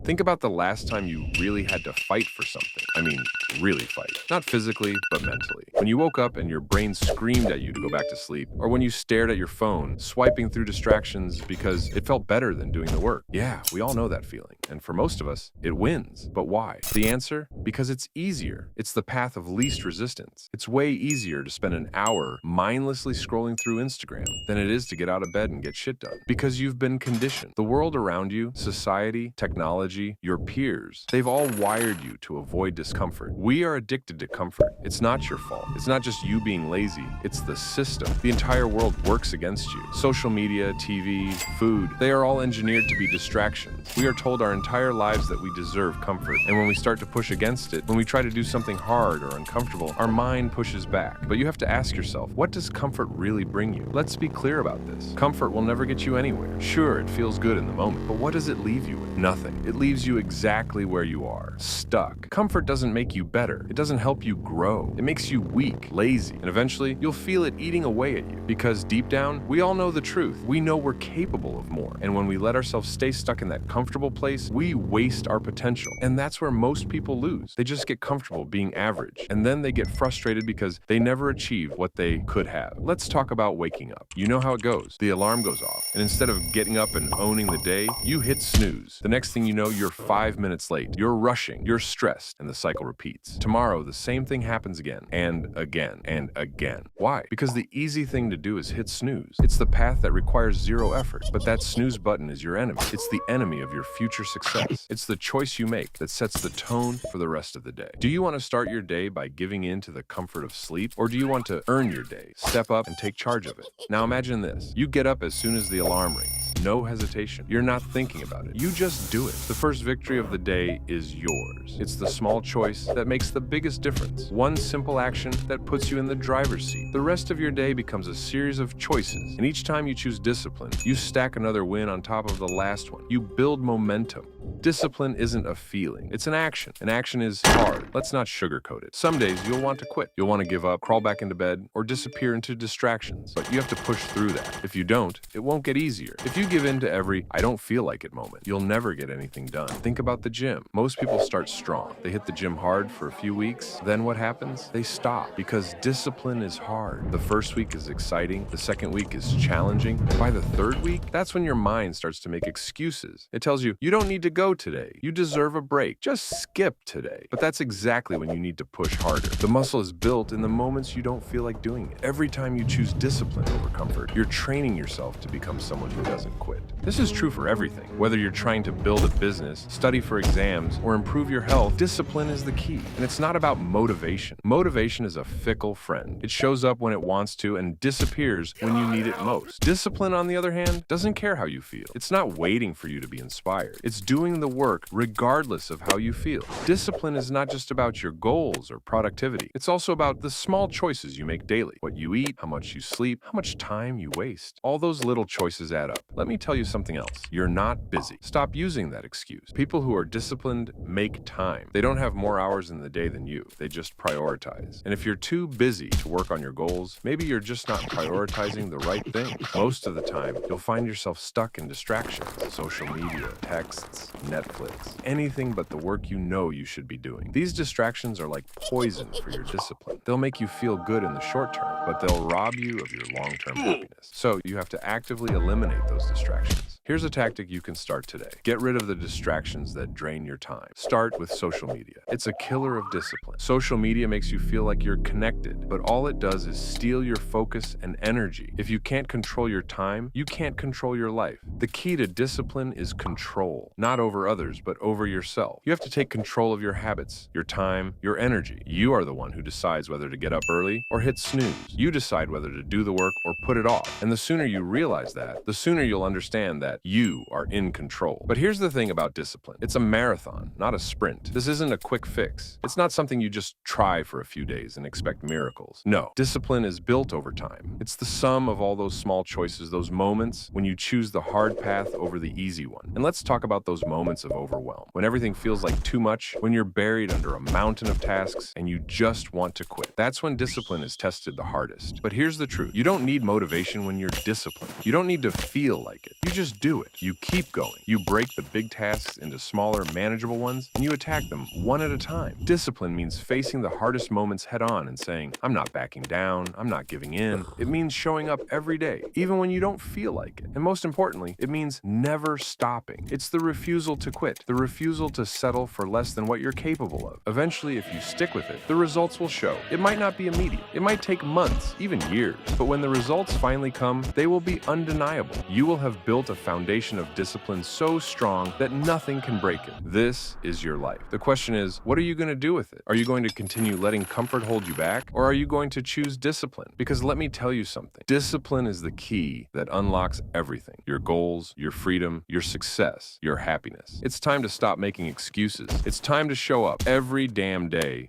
Think about the last time you really had to fight for something. I mean, really fight. Not physically, but mentally. When you woke up and your brain screamed at you to go back to sleep, or when you stared at your phone, swiping through distractions because it felt better than doing the work. Yeah, we all know that feeling. And for most of us, it wins. But why? The answer? Because it's easier. It's the path of least resistance. It's way easier to spend an hour mindlessly scrolling through Instagram than it is to get out of bed and get shit done. Because you've been conditioned. The world around you, society, technology, your peers, they've all wired you to avoid discomfort. We are addicted to comfort. It's not your fault. It's not just you being lazy. It's the system. The entire world works against you. Social media, TV, food, they are all engineered to be distractions. We are told our entire lives that we deserve comfort. And when we start to push against it, when we try to do something hard or uncomfortable, our mind pushes back. But you have to ask yourself, what does comfort really bring you? Let's be clear about this. Comfort will never get you anywhere. Sure, it feels good in the moment, but what does it leave you with? Nothing. It leaves you exactly where you are, stuck. Comfort doesn't make you better. It doesn't help you grow. It makes you weak, lazy, and eventually you'll feel it eating away at you. Because deep down, we all know the truth. We know we're capable of more. And when we let ourselves stay stuck in that comfortable place, we waste our potential. And that's where most people lose. They just get comfortable being average. And then they get frustrated because they never achieve what they could have. Let's talk about waking up. You know how it goes. The alarm goes off. And instead of getting up and owning the day, you hit snooze. The next thing you know, you're 5 minutes late. You're rushing. You're stressed. And the cycle repeats. Tomorrow, the same thing happens again and again and again. Why? Because the easy thing to do is hit snooze. It's the path that requires zero effort. But that snooze button is your enemy. It's the enemy of your future success. It's the choice you make that sets the tone for the rest of the day. Do you want to start your day by giving in to the comfort of sleep? Or do you want to earn your day, step up, and take charge of it? Now imagine this. You get up as soon as the alarm rings. No hesitation. You're not thinking about it. You just do it. The first victory of the day is yours. It's the small choice that makes the biggest difference. One simple action that puts you in the driver's seat. The rest of your day becomes a series of choices. And each time you choose discipline, you stack another win on top of the last one. You build momentum. Discipline isn't a feeling. It's an action. An action is hard. Let's not sugarcoat it. Some days you'll want to quit. You'll want to give up, crawl back into bed, or disappear into distractions. But you have to push through that. If you don't, it won't get easier. If you give in to every "I don't feel like it" moment, you'll never get anything done. Think about the gym. Most people start strong. They hit the gym hard for a few weeks. Then what happens? They stop because discipline is hard. The first week is exciting. The second week is challenging. And by the third week, that's when your mind starts to make excuses. It tells you, you don't need to go today. You deserve a break. Just skip today. But that's exactly when you need to push harder. The muscle is built in the moments you don't feel like doing it. Every time you choose discipline over comfort, you're training yourself to become someone who doesn't quit. This is true for everything. Whether you're trying to build a business, study for exams, or improve your health, discipline is the key. And it's not about motivation. Motivation is a fickle friend. It shows up when it wants to and disappears when you need it most. Discipline, on the other hand, doesn't care how you feel. It's not waiting for you to be inspired. It's doing the work regardless of how you feel. Discipline is not just about your goals or productivity. It's also about the small choices you make daily. What you eat, how much you sleep, how much time you waste. All those little choices add up. Let me tell you something else. You're not busy. Stop using that excuse. People who are disciplined make time. They don't have more hours in the day than you. They just prioritize. And if you're too busy to work on your goals, maybe you're just not prioritizing the right thing. Most of the time, you'll find yourself stuck in distractions. Social media, texts, Netflix, anything but the work you know you should be doing. These distractions are like poison for your discipline. They'll make you feel good in the short term, but they'll rob you of your long-term happiness. So you have to actively eliminate those distractions. Here's a tactic you can start today. Get rid of the distractions that drain your time. Start with social media. It's a killer of discipline. Social media makes you feel like you're connected, but all it does is steal your focus and energy. If you can't control your time, you can't control your life. The key to discipline is control, not over others, but over yourself. You have to take control of your habits, your time, your energy. You are the one who decides whether to get up early or hit snooze. You decide whether to do the work or put it off. And the sooner you realize that, the sooner you'll understand that you are in control. But here's the thing about discipline. It's a marathon, not a sprint. This isn't a quick fix. It's not something you just try for a few days and expect miracles. No, discipline is built over time. It's the sum of all those small choices, those moments when you choose the hard path over the easy one. And let's talk about those moments moments of overwhelm, when everything feels like too much, when you're buried under a mountain of tasks and you just want to quit. That's when discipline is tested the hardest. But here's the truth. You don't need motivation when you're disciplined. You don't need to feel like it. You just do it. You keep going. You break the big tasks into smaller, manageable ones, and you attack them one at a time. Discipline means facing the hardest moments head on and saying, I'm not backing down, I'm not giving in. It means showing up every day, even when you don't feel like it. And most importantly, it means never stopping. It's the refusal to quit, the refusal to settle for less than what you're capable of. Eventually, if you stick with it, the results will show. It might not be immediate. It might take months, even years. But when the results finally come, they will be undeniable. You will have built a foundation of discipline so strong that nothing can break it. This is your life. The question is, what are you going to do with it? Are you going to continue letting comfort hold you back? Or are you going to choose discipline? Because let me tell you something. Discipline is the key that unlocks everything. Your goals, your freedom, your success, your happiness. It's time to stop making excuses. It's time to show up every damn day